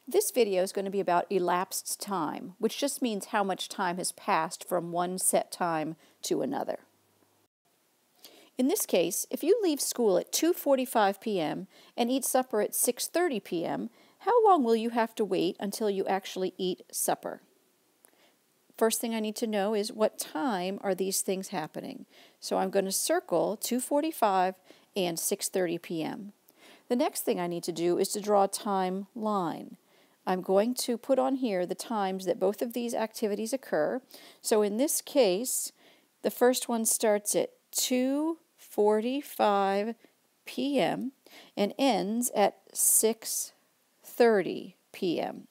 This video is going to be about elapsed time, which just means how much time has passed from one set time to another. In this case, if you leave school at 2:45 p.m. and eat supper at 6:30 p.m., how long will you have to wait until you actually eat supper? First thing I need to know is what time are these things happening? So I'm going to circle 2:45 and 6:30 p.m. The next thing I need to do is to draw a timeline. I'm going to put on here the times that both of these activities occur. So in this case, the first one starts at 2:45 p.m. and ends at 6:30 p.m.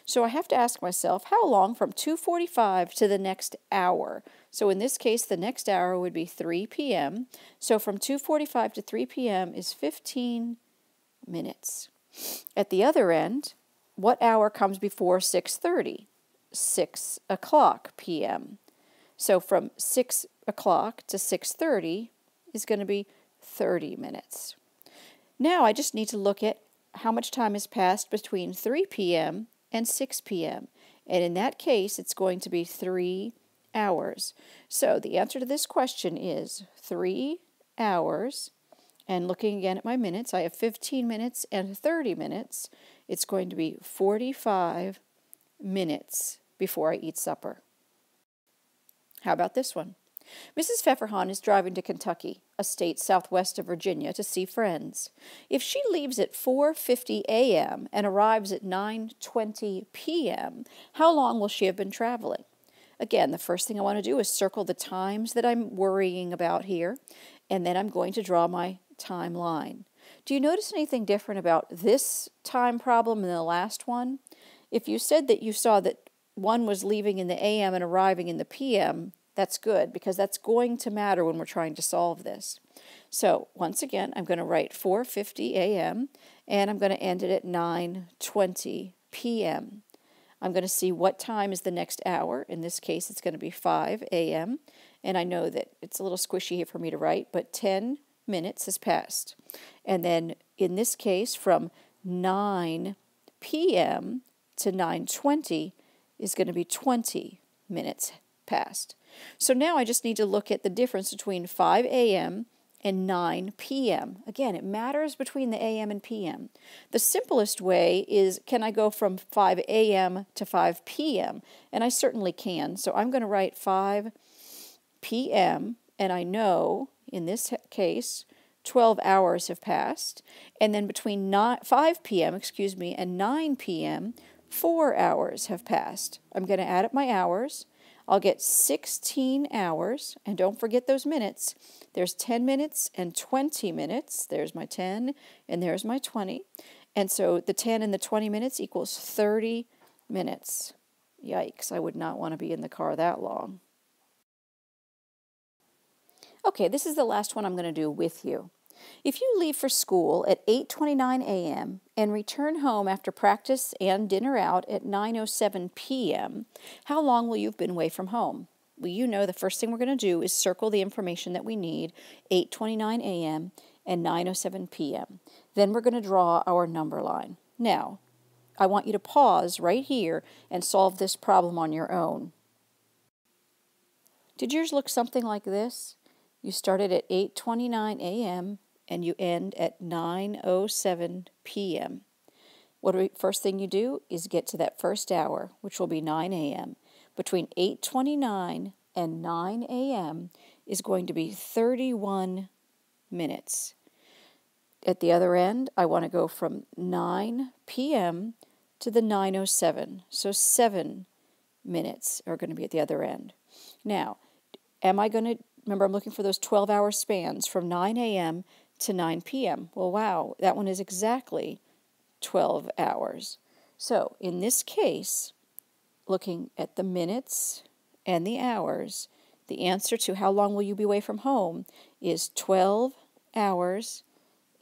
So I have to ask myself, how long from 2:45 to the next hour? So in this case, the next hour would be 3 p.m. So from 2:45 to 3 p.m. is 15 minutes. At the other end, what hour comes before 6:30? 6 o'clock p.m. So from 6 o'clock to 6:30 is going to be 30 minutes. Now I just need to look at how much time has passed between 3 p.m. and 6 p.m. And in that case, it's going to be 3 hours. So the answer to this question is 3 hours. And looking again at my minutes, I have 15 minutes and 30 minutes. It's going to be 45 minutes before I eat supper. How about this one? Mrs. Pfeffer-Hahn is driving to Kentucky, a state southwest of Virginia, to see friends. If she leaves at 4:50 a.m. and arrives at 9:20 p.m., how long will she have been traveling? Again, the first thing I want to do is circle the times that I'm worrying about here, and then I'm going to draw my timeline. Do you notice anything different about this time problem and the last one? If you said that you saw that one was leaving in the a.m. and arriving in the p.m., that's good, because that's going to matter when we're trying to solve this. So once again, I'm going to write 4:50 a.m. and I'm going to end it at 9:20 p.m. I'm going to see what time is the next hour. In this case, it's going to be 5 a.m. And I know that it's a little squishy here for me to write, but 10 minutes has passed. And then in this case, from 9 p.m. to 9:20 is going to be 20 minutes passed. So now I just need to look at the difference between 5 a.m. and 9 p.m. Again, it matters between the a.m. and p.m. The simplest way is, can I go from 5 a.m. to 5 p.m.? And I certainly can. So I'm going to write 5 p.m. and I know, in this case, 12 hours have passed. And then between 5 p.m., and 9 p.m., 4 hours have passed. I'm going to add up my hours. I'll get 16 hours, and don't forget those minutes. There's 10 minutes and 20 minutes. There's my 10, and there's my 20. And so the 10 and the 20 minutes equals 30 minutes. Yikes, I would not want to be in the car that long. Okay, this is the last one I'm going to do with you. If you leave for school at 8:29 a.m. and return home after practice and dinner out at 9:07 p.m., how long will you have been away from home? Well, you know the first thing we're going to do is circle the information that we need, 8:29 a.m. and 9:07 p.m. Then we're going to draw our number line. Now, I want you to pause right here and solve this problem on your own. Did yours look something like this? You started at 8:29 a.m. and you end at 9:07 p.m. First thing you do is get to that first hour, which will be 9 a.m. Between 8:29 and 9 a.m. is going to be 31 minutes. At the other end, I want to go from 9 p.m. to the 9:07, so 7 minutes are going to be at the other end. Now, remember, I'm looking for those 12-hour spans from 9 a.m. to 9 p.m. Well, wow, that one is exactly 12 hours. So in this case, looking at the minutes and the hours, the answer to how long will you be away from home is 12 hours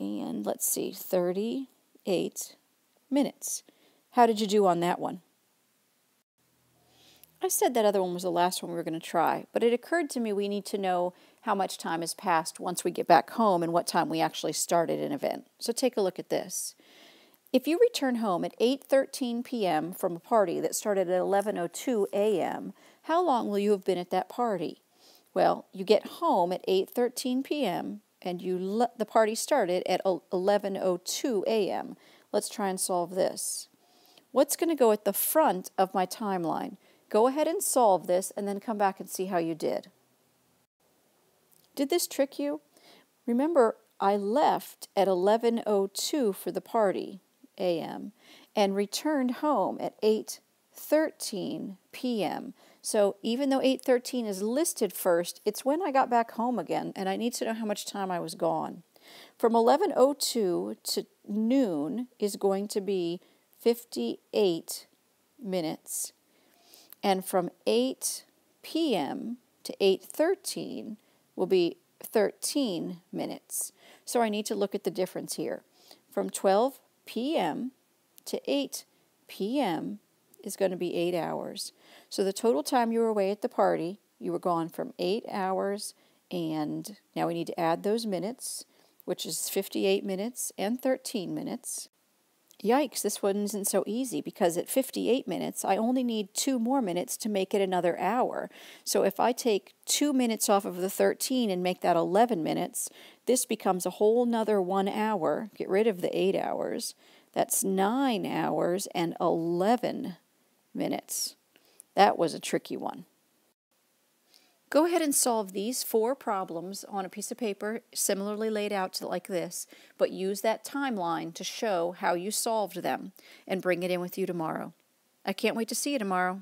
and, let's see, 38 minutes. How did you do on that one? I said that other one was the last one we were going to try, but it occurred to me we need to know how much time has passed once we get back home and what time we actually started an event. So take a look at this. If you return home at 8:13 p.m. from a party that started at 11:02 a.m., how long will you have been at that party? Well, you get home at 8:13 p.m. and the party started at 11:02 a.m. Let's try and solve this. What's going to go at the front of my timeline? Go ahead and solve this and then come back and see how you did. Did this trick you? Remember, I left at 11:02 for the party, a.m., and returned home at 8:13 p.m. So even though 8:13 is listed first, it's when I got back home again, and I need to know how much time I was gone. From 11:02 to noon is going to be 58 minutes, and from 8 p.m. to 8:13 will be 13 minutes. So I need to look at the difference here. From 12 p.m. to 8 p.m. is going to be 8 hours. So the total time you were away at the party, you were gone from 8 hours, and now we need to add those minutes, which is 58 minutes and 13 minutes. Yikes, this one isn't so easy because at 58 minutes, I only need 2 more minutes to make it another hour. So if I take 2 minutes off of the 13 and make that 11 minutes, this becomes a whole nother 1 hour. Get rid of the 8 hours. That's 9 hours and 11 minutes. That was a tricky one. Go ahead and solve these 4 problems on a piece of paper similarly laid out like this, but use that timeline to show how you solved them and bring it in with you tomorrow. I can't wait to see you tomorrow.